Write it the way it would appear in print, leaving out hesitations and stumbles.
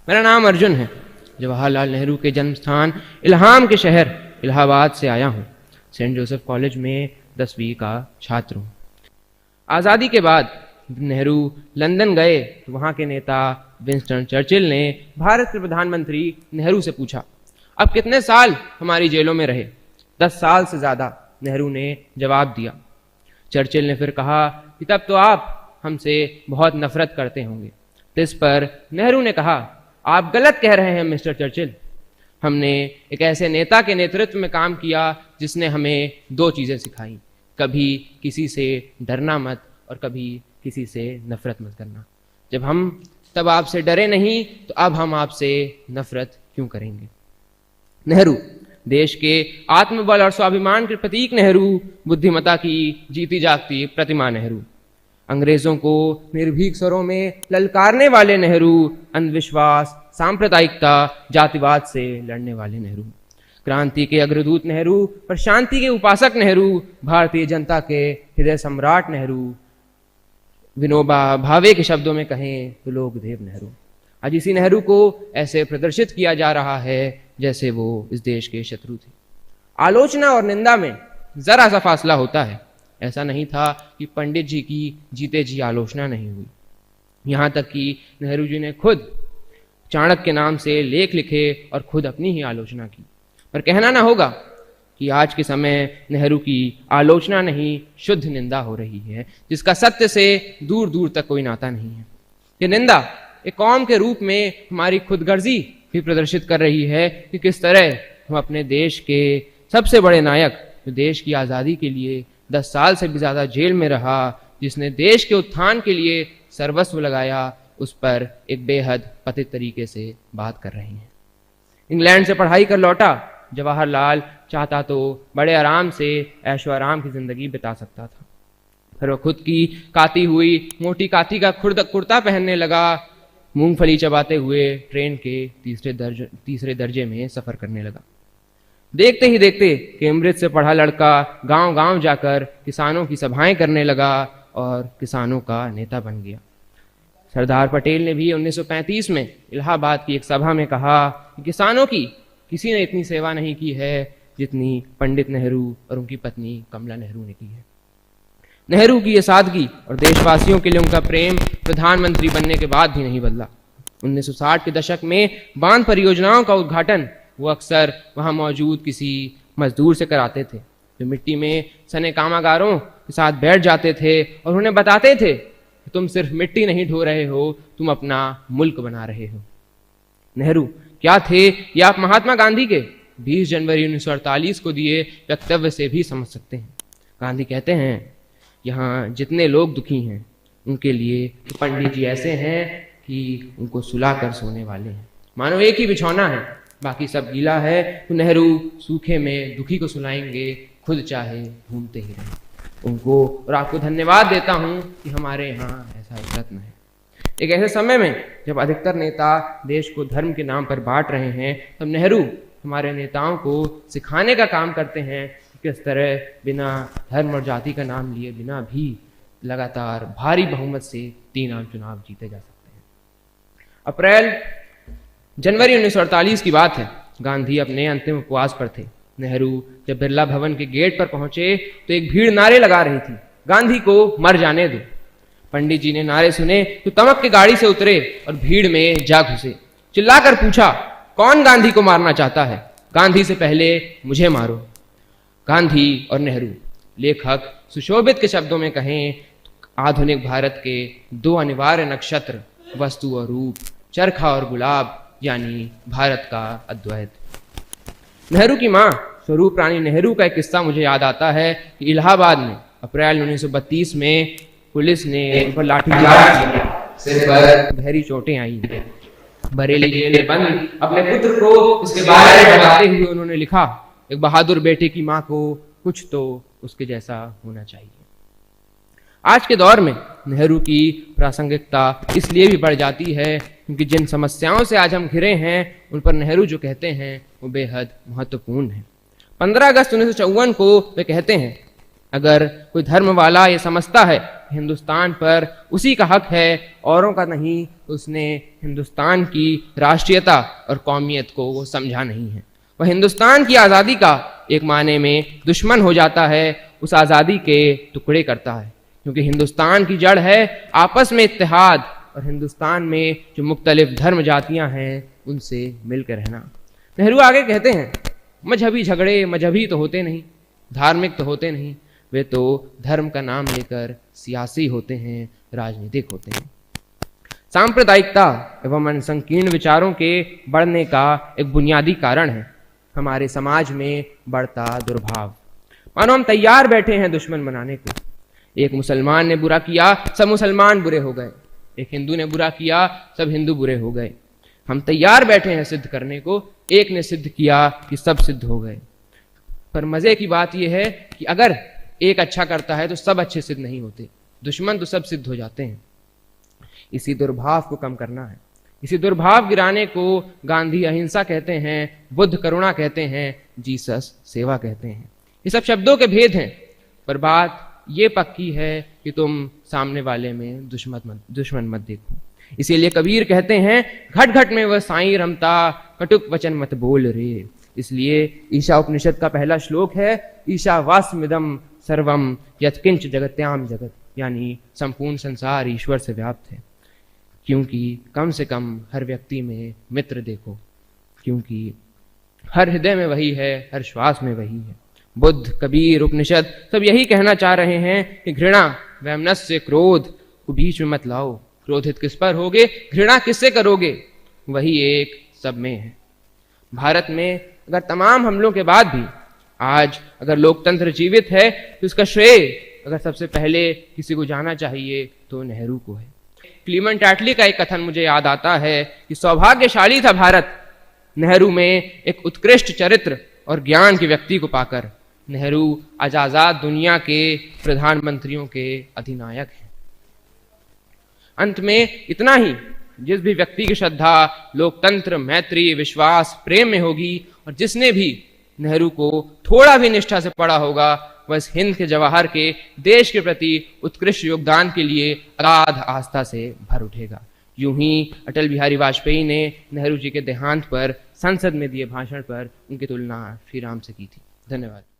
मेरा नाम अर्जुन है। जवाहरलाल नेहरू के जन्म स्थान इल्हाम के शहर इलाहाबाद से आया हूँ। सेंट जोसेफ कॉलेज में 10वीं का छात्र हूँ। आज़ादी के बाद नेहरू लंदन गए तो वहाँ के नेता विंस्टन चर्चिल ने भारत के प्रधानमंत्री नेहरू से पूछा, अब कितने साल हमारी जेलों में रहे? 10 साल से ज़्यादा, नेहरू ने जवाब दिया। चर्चिल ने फिर कहा कि तब तो आप हमसे बहुत नफरत करते होंगे। तो इस पर नेहरू ने कहा, आप गलत कह रहे हैं मिस्टर चर्चिल। हमने एक ऐसे नेता के नेतृत्व में काम किया जिसने हमें 2 चीज़ें सिखाई, कभी किसी से डरना मत और कभी किसी से नफरत मत करना। जब हम तब आपसे डरे नहीं तो अब हम आपसे नफरत क्यों करेंगे? नेहरू देश के आत्मबल और स्वाभिमान के प्रतीक नेहरू, बुद्धिमत्ता की जीती जागती प्रतिमा नेहरू, अंग्रेजों को निर्भीक स्वरों में ललकारने वाले नेहरू, अंधविश्वास, सांप्रदायिकता, जातिवाद से लड़ने वाले नेहरू, क्रांति के अग्रदूत नेहरू और शांति के उपासक नेहरू, भारतीय जनता के हृदय सम्राट नेहरू, विनोबा भावे के शब्दों में कहें तो लोकदेव नेहरू। आज इसी नेहरू को ऐसे प्रदर्शित किया जा रहा है जैसे वो इस देश के शत्रु थे। आलोचना और निंदा में जरा सा फासला होता है। ऐसा नहीं था कि पंडित जी की जीते जी आलोचना नहीं हुई। यहाँ तक कि नेहरू जी ने खुद चाणक्य के नाम से लेख लिखे और खुद अपनी ही आलोचना की। पर कहना ना होगा कि आज के समय नेहरू की आलोचना नहीं, शुद्ध निंदा हो रही है, जिसका सत्य से दूर दूर तक कोई नाता नहीं है। ये निंदा एक कौम के रूप में हमारी खुदगर्जी भी प्रदर्शित कर रही है कि किस तरह हम अपने देश के सबसे बड़े नायक, जो देश की आज़ादी के लिए 10 साल से भी ज़्यादा जेल में रहा, जिसने देश के उत्थान के लिए सर्वस्व लगाया, उस पर एक बेहद पतित तरीके से बात कर रहे हैं। इंग्लैंड से पढ़ाई कर लौटा जवाहरलाल चाहता तो बड़े आराम से ऐशो आराम की ज़िंदगी बिता सकता था। फिर वह खुद की काती हुई मोटी काती का कुर्ता पहनने लगा, मूंगफली चबाते हुए ट्रेन के तीसरे दर्जे में सफ़र करने लगा। देखते ही देखते कैम्ब्रिज से पढ़ा लड़का गांव गांव जाकर किसानों की सभाएं करने लगा और किसानों का नेता बन गया। सरदार पटेल ने भी 1935 में इलाहाबाद की एक सभा में कहा कि किसानों की किसी ने इतनी सेवा नहीं की है जितनी पंडित नेहरू और उनकी पत्नी कमला नेहरू ने की है। नेहरू की ये सादगी और देशवासियों के लिए उनका प्रेम प्रधानमंत्री बनने के बाद भी नहीं बदला। 1960 के दशक में बांध परियोजनाओं का उद्घाटन वो अक्सर वहाँ मौजूद किसी मजदूर से कराते थे, जो मिट्टी में सने कामगारों के साथ बैठ जाते थे और उन्हें बताते थे कि तुम सिर्फ मिट्टी नहीं ढो रहे हो, तुम अपना मुल्क बना रहे हो। नेहरू क्या थे ये आप महात्मा गांधी के 20 जनवरी 1948 को दिए वक्तव्य से भी समझ सकते हैं। गांधी कहते हैं, यहाँ जितने लोग दुखी हैं उनके लिए तो पंडित जी ऐसे हैं कि उनको सुला कर सोने वाले हैं। मानो एक ही बिछौना है, बाकी सब गीला है, तो नेहरू सूखे में दुखी को सुलाएंगे, खुद चाहे घूमते ही रहें उनको। और आपको धन्यवाद देता हूँ कि हमारे यहाँ ऐसा एक रत्न है। एक ऐसे समय में जब अधिकतर नेता देश को धर्म के नाम पर बांट रहे हैं, तब नेहरू हमारे नेताओं को सिखाने का काम करते हैं कि किस तरह बिना धर्म और जाति का नाम लिए बिना भी लगातार भारी बहुमत से 3 आम चुनाव जीते जा सकते हैं। जनवरी 1948 की बात है। गांधी अपने अंतिम उपवास पर थे। नेहरू जब बिरला भवन के गेट पर पहुंचे तो एक भीड़ नारे लगा रही थी, गांधी को मर जाने दो। पंडित जी ने नारे सुने तो तमक के गाड़ी से उतरे और भीड़ में जा घुसे। चिल्लाकर पूछा, कौन गांधी को मारना चाहता है? गांधी से पहले मुझे मारो। गांधी और नेहरू, लेखक सुशोभित के शब्दों में कहें तो आधुनिक भारत के 2 अनिवार्य नक्षत्र, वस्तु और रूप, चरखा और गुलाब, यानी भारत का अद्वैत। नेहरू की मां स्वरूप रानी नेहरू का एक किस्सा मुझे याद आता है कि इलाहाबाद में अप्रैल 1932 में पुलिस ने उन पर लाठीचार्ज किया, सिर पर गहरी चोटें आई। बरेली जेल में बंद अपने पुत्र को इसके बारे में बताते हुए उन्होंने लिखा, एक बहादुर बेटे की मां को कुछ तो उसके जैसा होना चाहिए। आज के दौर में नेहरू की प्रासंगिकता इसलिए भी बढ़ जाती है क्योंकि जिन समस्याओं से आज हम घिरे हैं उन पर नेहरू जो कहते हैं वो बेहद महत्वपूर्ण है। 15 अगस्त 1954 को वे कहते हैं, अगर कोई धर्म वाला ये समझता है हिंदुस्तान पर उसी का हक है, औरों का नहीं, तो उसने हिंदुस्तान की राष्ट्रीयता और कौमियत को वो समझा नहीं है। वह हिंदुस्तान की आज़ादी का एक मायने में दुश्मन हो जाता है, उस आज़ादी के टुकड़े करता है, क्योंकि हिंदुस्तान की जड़ है आपस में इत्तेहाद और हिंदुस्तान में जो मुख्तलिफ धर्म जातियां हैं उनसे मिलकर रहना। नेहरू आगे कहते हैं, मजहबी झगड़े मजहबी तो होते नहीं, धार्मिक तो होते नहीं, वे तो धर्म का नाम लेकर सियासी होते हैं, राजनीतिक होते हैं। सांप्रदायिकता एवं संकीर्ण विचारों के बढ़ने का एक बुनियादी कारण है हमारे समाज में बढ़ता दुर्भाव। मानो हम तैयार बैठे हैं दुश्मन बनाने को। एक मुसलमान ने बुरा किया, सब मुसलमान बुरे हो गए। एक हिंदू ने बुरा किया, सब हिंदू बुरे हो गए। हम तैयार बैठे हैं सिद्ध करने को, एक ने सिद्ध किया कि सब सिद्ध हो गए। पर मजे की बात यह है कि अगर एक अच्छा करता है तो सब अच्छे सिद्ध नहीं होते, दुश्मन तो सब सिद्ध हो जाते हैं। इसी दुर्भाव को कम करना है। इसी दुर्भाव गिराने को गांधी अहिंसा कहते हैं, बुद्ध करुणा कहते हैं, जीसस सेवा कहते हैं। ये सब शब्दों के भेद हैं, पर बात ये पक्की है कि तुम सामने वाले में दुश्मन मत देखो। इसीलिए कबीर कहते हैं, घट घट में वह साईं रमता, कटुक वचन मत बोल रे। इसलिए ईशा उपनिषद का पहला श्लोक है, ईशावास्मिदं सर्वम यत्किंच जगत्याम जगत, यानी संपूर्ण संसार ईश्वर से व्याप्त है। क्योंकि कम से कम हर व्यक्ति में मित्र देखो, क्योंकि हर हृदय में वही है, हर श्वास में वही है। बुद्ध, कबीर, उपनिषद सब यही कहना चाह रहे हैं कि घृणा वैमनस्य क्रोध को बीच में मत लाओ। क्रोधित किस पर होगे, घृणा किससे करोगे, वही एक सब में है। भारत में अगर तमाम हमलों के बाद भी आज अगर लोकतंत्र जीवित है तो इसका श्रेय अगर सबसे पहले किसी को जाना चाहिए तो नेहरू को है। क्लीमेंट एटली का एक कथन मुझे याद आता है कि सौभाग्यशाली था भारत नेहरू में एक उत्कृष्ट चरित्र और ज्ञान के व्यक्ति को पाकर। नेहरू आज आजाद दुनिया के प्रधानमंत्रियों के अधिनायक हैं। अंत में इतना ही, जिस भी व्यक्ति की श्रद्धा लोकतंत्र, मैत्री, विश्वास, प्रेम में होगी और जिसने भी नेहरू को थोड़ा भी निष्ठा से पढ़ा होगा, वह इस हिंद के जवाहर के देश के प्रति उत्कृष्ट योगदान के लिए अगाध आस्था से भर उठेगा। यूं ही अटल बिहारी वाजपेयी ने नेहरू जी के देहांत पर संसद में दिए भाषण पर उनकी तुलना श्री राम से की थी। धन्यवाद।